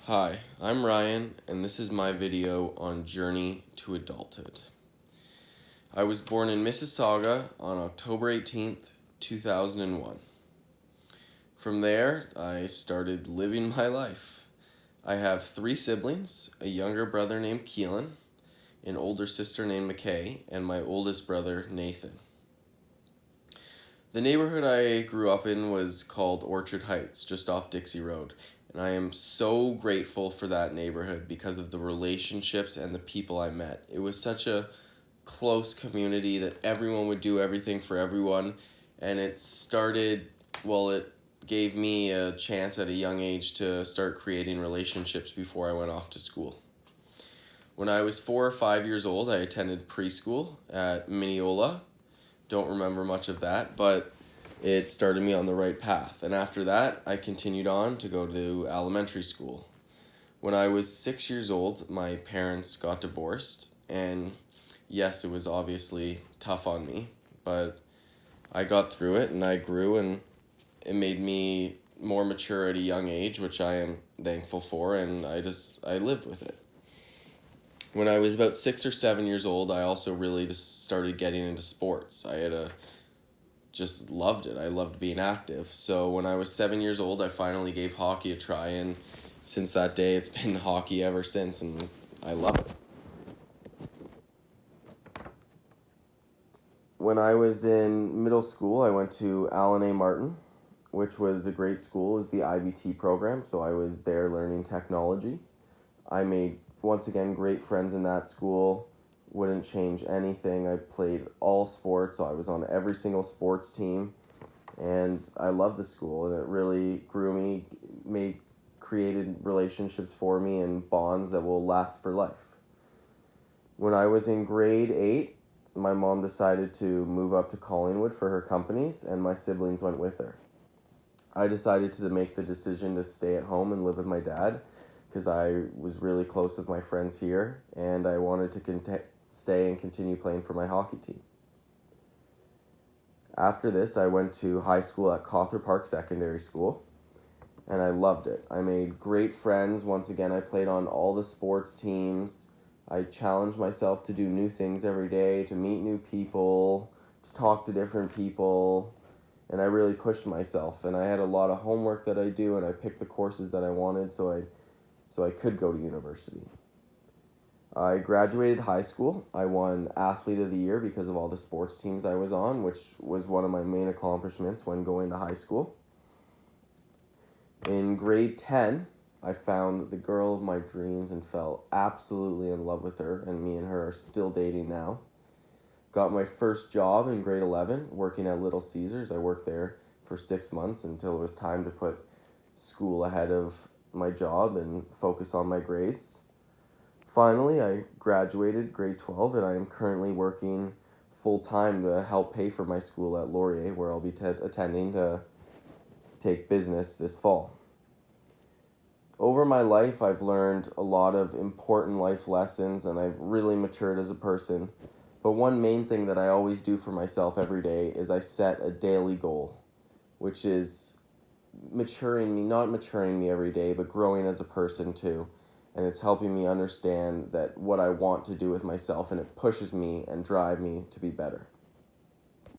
Hi, I'm Ryan, and this is my video on Journey to Adulthood. I was born in Mississauga on October 18th, 2001. From there, I started living my life. I have 3 siblings, a younger brother named Keelan, an older sister named McKay, and my oldest brother, Nathan. The neighborhood I grew up in was called Orchard Heights, just off Dixie Road. And I am so grateful for that neighborhood because of the relationships and the people I met. It was such a close community that everyone would do everything for everyone. And it gave me a chance at a young age to start creating relationships before I went off to school. When I was 4 or 5 years old, I attended preschool at Mineola. Don't remember much of that, but it started me on the right path. And after that, I continued on to go to elementary school. When I was 6 years old, my parents got divorced, and yes, it was obviously tough on me, but I got through it and I grew, and it made me more mature at a young age, which I am thankful for, and I lived with it. When I was about 6 or 7 years old, I also really just started getting into sports. Just loved it. I loved being active. So when I was 7 years old, I finally gave hockey a try, and since that day, it's been hockey ever since, and I love it. When I was in middle school, I went to Allen A. Martin, which was a great school. It was the IBT program, so I was there learning technology. I made, once again, great friends in that school. Wouldn't change anything. I played all sports, so I was on every single sports team, and I loved the school, and it really grew me, created relationships for me and bonds that will last for life. When I was in grade 8, my mom decided to move up to Collingwood for her companies, and my siblings went with her. I decided to make the decision to stay at home and live with my dad because I was really close with my friends here, and I wanted to stay and continue playing for my hockey team. After this, I went to high school at Cawthra Park Secondary School, and I loved it. I made great friends. Once again, I played on all the sports teams. I challenged myself to do new things every day, to meet new people, to talk to different people, and I really pushed myself. And I had a lot of homework that I do, and I picked the courses that I wanted so I could go to university. I graduated high school. I won Athlete of the Year because of all the sports teams I was on, which was one of my main accomplishments when going to high school. In grade 10, I found the girl of my dreams and fell absolutely in love with her, and me and her are still dating now. Got my first job in grade 11, working at Little Caesars. I worked there for 6 months until it was time to put school ahead of my job and focus on my grades. Finally, I graduated grade 12, and I am currently working full-time to help pay for my school at Laurier, where I'll be attending to take business this fall. Over my life, I've learned a lot of important life lessons, and I've really matured as a person. But one main thing that I always do for myself every day is I set a daily goal, which is not maturing me every day, but growing as a person too. And it's helping me understand that what I want to do with myself, and it pushes me and drives me to be better.